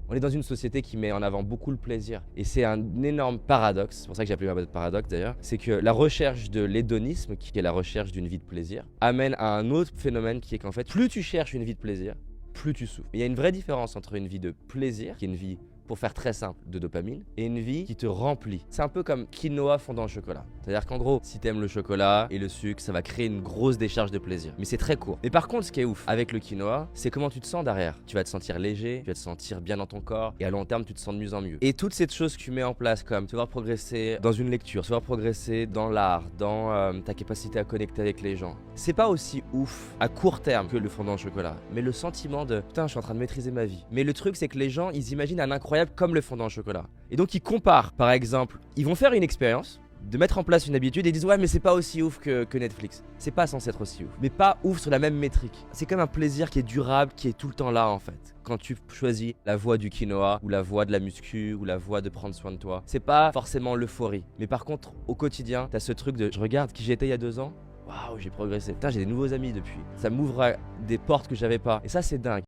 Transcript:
On est dans une société qui met en avant beaucoup le plaisir. Et c'est un énorme paradoxe, c'est pour ça que j'ai appelé ma boîte paradoxe d'ailleurs, c'est que la recherche de l'hédonisme, qui est la recherche d'une vie de plaisir, amène à un autre phénomène qui est qu'en fait, plus tu cherches une vie de plaisir, plus tu souffres. Il y a une vraie différence entre une vie de plaisir, qui est une vie, pour faire très simple, de dopamine, et une vie qui te remplit. C'est un peu comme quinoa fondant au chocolat. C'est-à-dire qu'en gros, si t'aimes le chocolat et le sucre, ça va créer une grosse décharge de plaisir. Mais c'est très court. Mais par contre, ce qui est ouf avec le quinoa, c'est comment tu te sens derrière. Tu vas te sentir léger, tu vas te sentir bien dans ton corps, et à long terme, tu te sens de mieux en mieux. Et toutes ces choses que tu mets en place, comme te voir progresser dans une lecture, te voir progresser dans l'art, dans ta capacité à connecter avec les gens, c'est pas aussi ouf à court terme que le fondant au chocolat. Mais le sentiment de putain, je suis en train de maîtriser ma vie. Mais le truc, c'est que les gens, ils imaginent un incroyable comme le fondant au chocolat. Et donc ils comparent, par exemple, ils vont faire une expérience, de mettre en place une habitude et disent ouais mais c'est pas aussi ouf que Netflix. C'est pas censé être aussi ouf. Mais pas ouf sur la même métrique. C'est comme un plaisir qui est durable, qui est tout le temps là en fait. Quand tu choisis la voie du quinoa, ou la voie de la muscu, ou la voie de prendre soin de toi, c'est pas forcément l'euphorie. Mais par contre, au quotidien, t'as ce truc de je regarde qui j'étais il y a 2 ans. Waouh, j'ai progressé. Putain, j'ai des nouveaux amis depuis. Ça m'ouvre à des portes que j'avais pas. Et ça, c'est dingue.